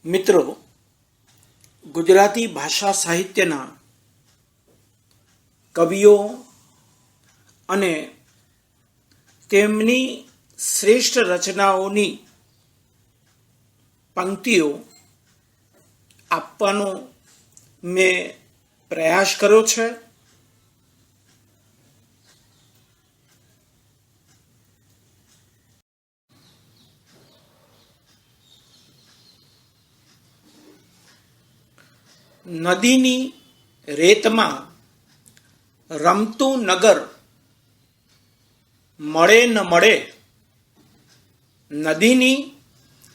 મિત્રો, ગુજરાતી ભાષા સાહિત્યના કવિઓ અને તેમની શ્રેષ્ઠ રચનાઓની પંક્તિઓ આપવાનો મેં પ્રયાસ કર્યો છે. નદીની રેતમાં રમતું નગર મળે ન મળે. નદીની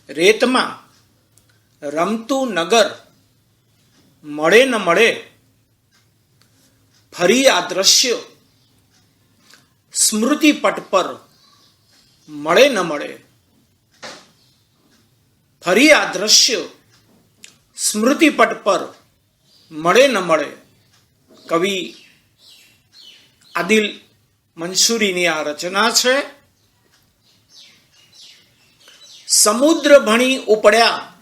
રેતમાં રમતું નગર મળે ન મળે. ફરી આ દ્રશ્ય સ્મૃતિપટ પર મળે ન મળે. ફરી આ દ્રશ્ય સ્મૃતિપટ પર મળે ન મળે. કવિ આદિલ મંસૂરીની આ રચના છે. સમુદ્ર ભણી ઉપડ્યા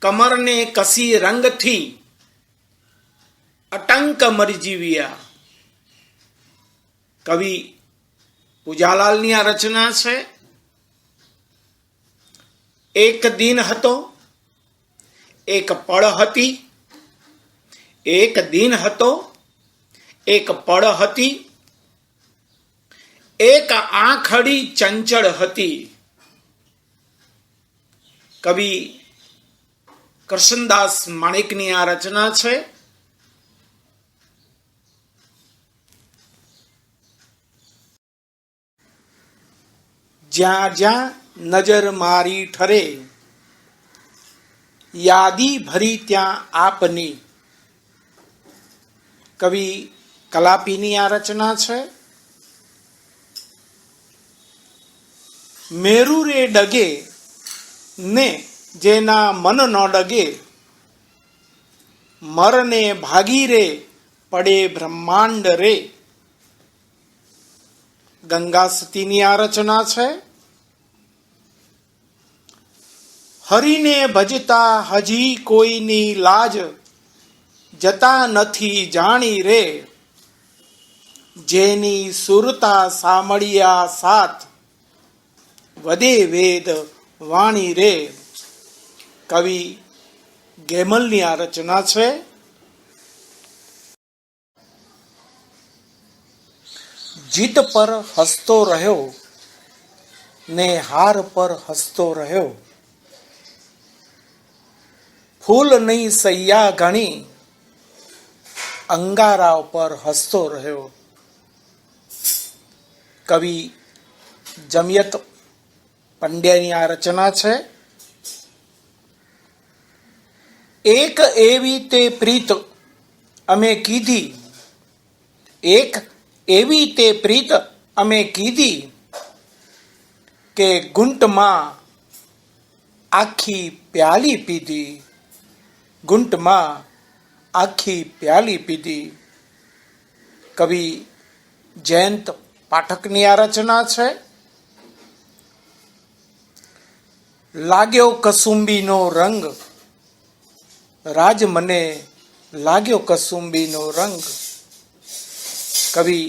કમરને કસી રંગથી અટંક મરી જીવ્યા. કવિ પૂજાલાલની આ રચના છે. એક દિન હતો, એક પળ હતી. એક દિન હતો, એક પળ હતી. એક આંખડી ચંચળ હતી. કવિ કરશનદાસ માણેકની આ રચના છે. જ્યાં જ્યાં નજર મારી ઠરે યાદી ભરી ત્યાં આપની. કવિ કલાપીની આ રચના છે. મેરુ રે ડગે ને જેના મન ન ડગે, મરને ભાગી રે પડે બ્રહ્માંડ રે. ગંગા સતીની આ રચના છે. હરિને ભજતા હજી કોઈની લાજ જતા નથી જાણી રે. જેની સુરતા સામળિયા સાથ વધે વેદ વાણી રે. કવિ ગેમલની આ રચના છે. જીત પર હસતો રહ્યો ને હાર પર હસતો રહ્યો. ફૂલ નહીં સૈયા ગણી અંગારા પર હસતો રહ્યો. કવિ જમિયત પંડ્યાની આ રચના છે. એક એવી તે પ્રીત અમે કીધી, એક એવી તે પ્રીત અમે કીધી કે ગુંટમાં આખી પ્યાલી પીધી. ગુંટમાં આખી પ્યાલી પીધી. કવિ જયંત પાઠકની આ રચના છે. લાગ્યો કસુંબીનો રંગ રાજ મને લાગ્યો કસુંબીનો રંગ. કવિ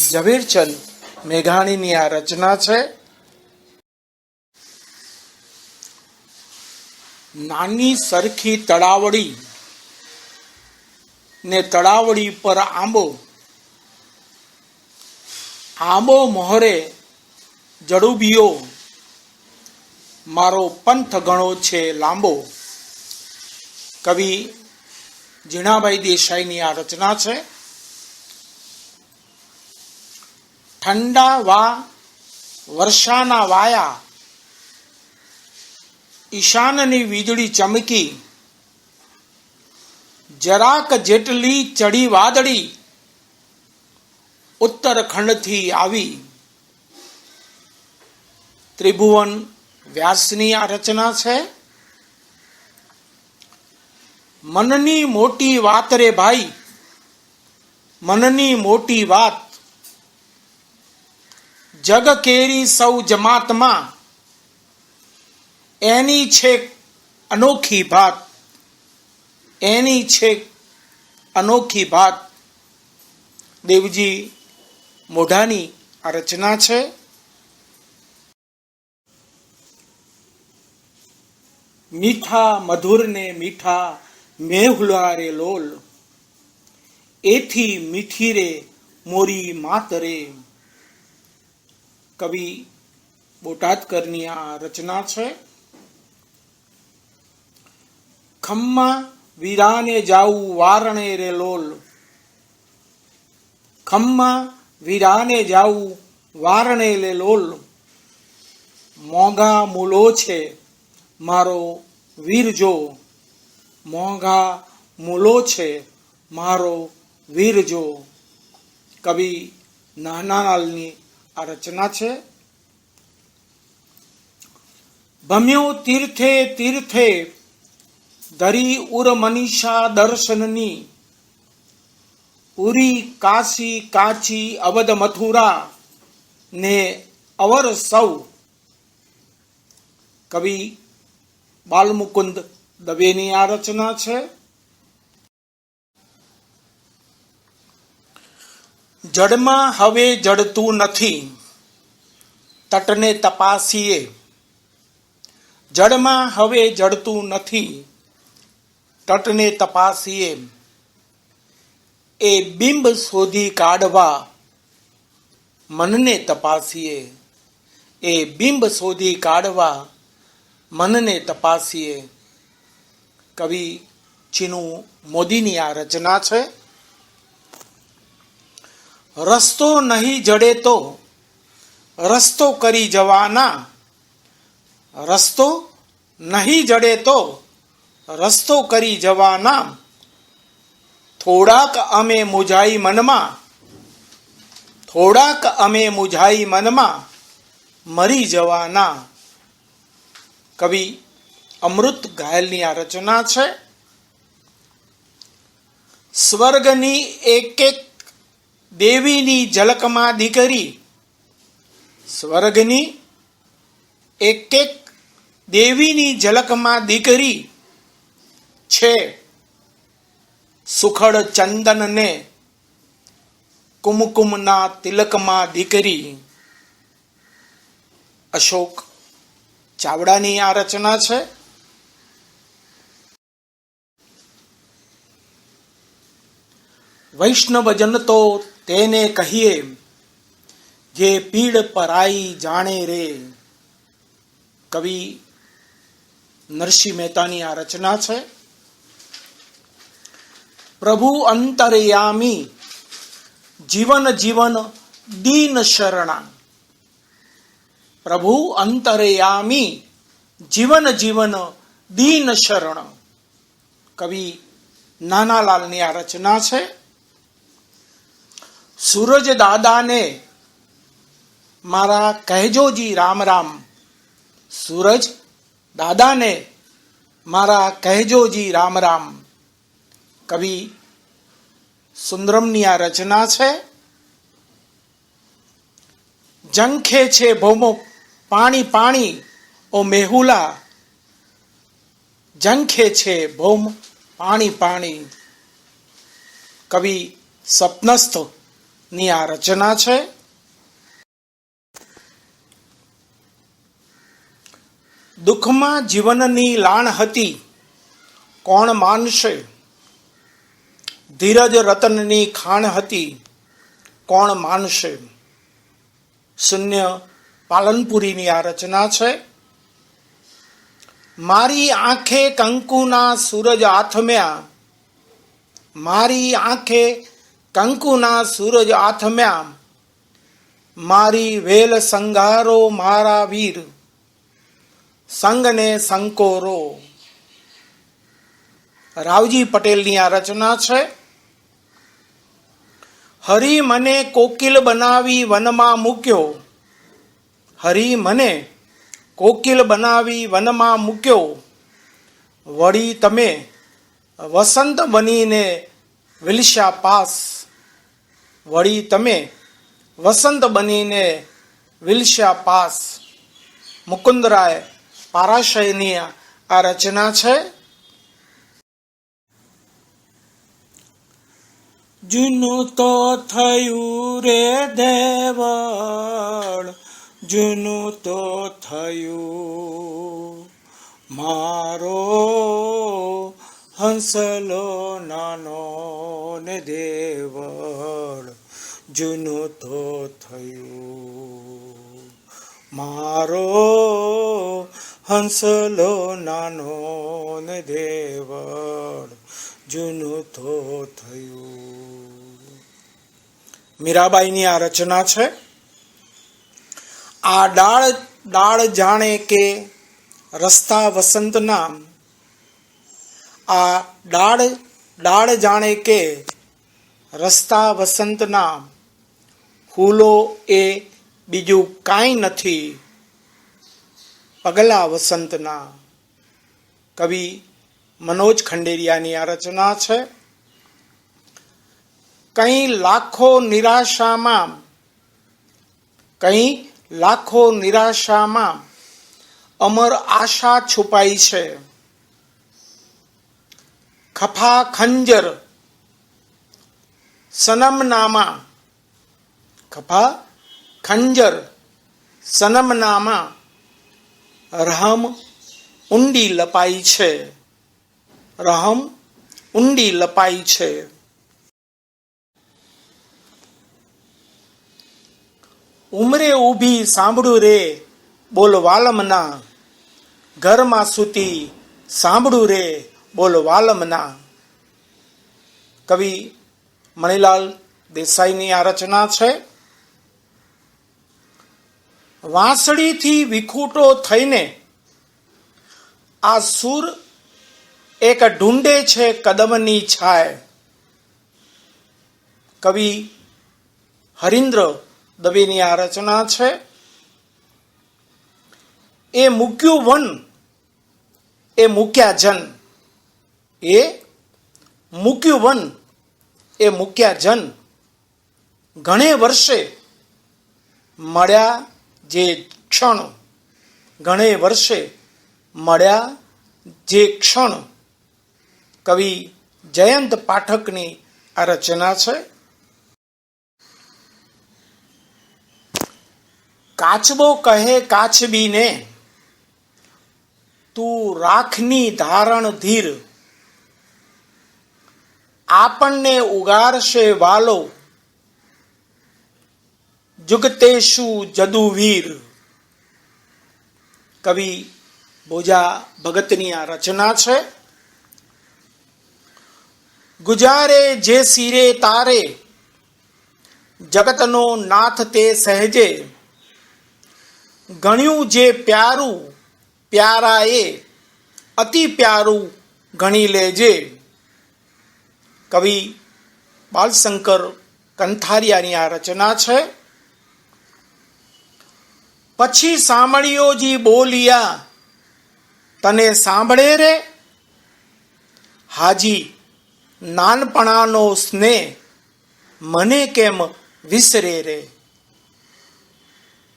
ઝવેરચંદ મેઘાણીની આ રચના છે. નાની સરખી તળાવડી ને તળાવડી પર આંબો. આંબો મોહરે જડુબીયો મારો પંથ ગણો છે લાંબો. કવિ જીણાભાઈ દેસાઈની આ રચના છે. ઠંડા વર્ષાના વાયા ઈશાનની વીજળી ચમકી. જરાક જેટલી ચડી વાદળી ઉત્તરખંડથી આવી. ત્રિભુવન વ્યાસની આ રચના છે. મનની મોટી વાત રે ભાઈ, મનની મોટી વાત. જગ કેરી સૌ જમાતમાં એની છે અનોખી ભાત, એની છે અનોખી ભાત. દેવજી મોઢાની આ રચના છે. મીઠા મધુર ને મીઠા મેહુલા રે લોલ, એથી મીઠી રે મોરી માત રે. કવિ બોટાદકરની આ રચના છે. ખમ્મા વીરાને જાવું વારણે રે લોલ, ખમ્મા વીરાને જાવું વારણે રે લોલ. મોંઘા મૂલો છે મારો વીર જો, મોંઘા મૂલો છે મારો વીર જો. કવિ નાનાલાલની આ રચના છે. ભમ્યો તીર્થે તીર્થે ધરી ઉર મનીષા દર્શનની, પુરી કાશી કાચી અવધ મથુરા ને અવર સૌ. કવિ બાલમુકુંદ દવેની આ રચના છે. જડમાં હવે જડતું નથી તટને તપાસીએ, જડમાં હવે જડતું નથી તટને તપાસીએ. એ બિંબ શોધી કાઢવા મનને તપાસીએ, એ બિંબ શોધી કાઢવા મનને તપાસીએ. કવિ ચીનુ મોદીની આ રચના છે. રસ્તો નહીં જડે તો રસ્તો કરી જવાના, રસ્તો નહીં જડે તો રસ્તો કરી જવાના. થોડાક અમે મૂંઝાઈ મનમાં, થોડાક અમે મૂંઝાઈ મનમાં મરી જવાના. કવિ અમૃત ઘાયલની આ રચના છે. સ્વર્ગની એક એક દેવીની ઝલકમાં દીકરી, સ્વર્ગની એક એક દેવીની ઝલકમાં દીકરી છે. સુખડ ચંદનને કુમકુમના તિલકમાં દીકરી. અશોક ચાવડાની આ રચના છે. વૈષ્ણવજન તો તેને કહીએ જે પીડ પરાઈ જાણે રે. કવિ નરસિંહ મહેતાની આ રચના છે. પ્રભુ અંતરયામી જીવન જીવન દીન શરણા, પ્રભુ અંતરયામી જીવન જીવન દીન શરણ. કવિ નાનાલાલની આ રચના છે. સૂરજ દાદાને મારા કહેજોજી રામ રામ, સૂરજ દાદાને મારા કહેજોજી રામ રામ. કવિ સુંદરમની આ રચના છે. ઝંખે છે ભૌમો પાણી પાણી ઓ મેહુલા, ઝંખે છે ભૌમ પાણી પાણી. કવિ સપનસ્થ ની આ રચના છે. દુઃખમાં જીવનની લાણ હતી કોણ માનશે, ધીરજ રતનની ખાણ હતી કોણ માનશે. શૂન્ય પાલનપુરીની આ રચના છે. મારી આંખે કંકુના સૂરજ આથમ્યા, મારી આંખે કંકુના સૂરજ આથમ્યા. મારી વેલ સંગારો મારા વીર, સંગને સંકોરો. રાવજી પટેલની આ રચના છે. હરી મને કોકિલ બનાવી વનમાં મૂક્યો, હરી મને કોકિલ બનાવી વનમાં મૂક્યો. વળી તમે વસંત બનીને વિલસ્યા પાસ, વળી તમે વસંત બનીને વિલસ્યા પાસ. મુકુંદરાય પારાશયની આ રચના છે. જૂનું તો થયું રે દેવળ, જૂનું તો થયું મારો હંસલો નાનો ને દેવળ, જૂનું તો થયું મારો હંસલો નાનો ને દેવળ, જૂનું તો થયું. મીરાબાઈની આ રચના છે. આ ડાળ ડાળ જાણે કે રસ્તા વસંતના, આ ડાળ ડાળ જાણે કે રસ્તા વસંતના, ફૂલો એ બીજું કાંઈ નથી પગલા વસંતના. કવિ મનોજ ખંડેરિયાની આ રચના છે. કઈ લાખો નિરાશામાં, કઈ લાખો નિરાશામાં અમર આશા છુપાઈ છે. ખફા ખંજર સનમનામા, ખફા ખંજર સનમનામા રહમ ઊંડી લપાઈ છે, રહમ ઊંડી લપાઈ છે. ઉમરે ઊભી સાંભળું રે બોલ વાલમના, ઘરમાં સૂતી સાંભળું રે બોલ વાલમના. કવિ મણિલાલ દેસાઈની આ રચના છે. વાંસળીથી વિખૂટો થઈને આ સૂર એક ઢૂંઢે છે કદમની છાય. કવિ હરીન્દ્ર દવેની આ રચના છે. એ મૂક્યું વન એ મૂક્યા જન, એ મૂક્યું વન એ મૂક્યા જન, ઘણે વર્ષે મળ્યા જે ક્ષણ, ઘણે વર્ષે મળ્યા જે ક્ષણ. કવિ જયંત પાઠકની આ રચના છે. કાચબો કહે કાચબીને તું રાખની ધારણ ધીર, આપણને ઉગારશે વાલો જુગતેશુ જદુવીર. કવિ બોજા ભગતની આ રચના છે. ગુજારે જે સિરે તારે જગતનો નાથ તે સહેજે, ગણ્યું જે પ્યારું પ્યારા એ અતિ પ્યારું ગણી લેજે. કવિ બાલશંકર કંથારિયાની આ રચના છે. પછી સાંભળ્યોજી બોલિયા તને સાંભળે રે, હાજી નાનપણાનો સ્નેહ મને કેમ વિસરે રે.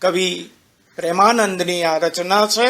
કવિ પ્રેમાનંદની આ રચના છે.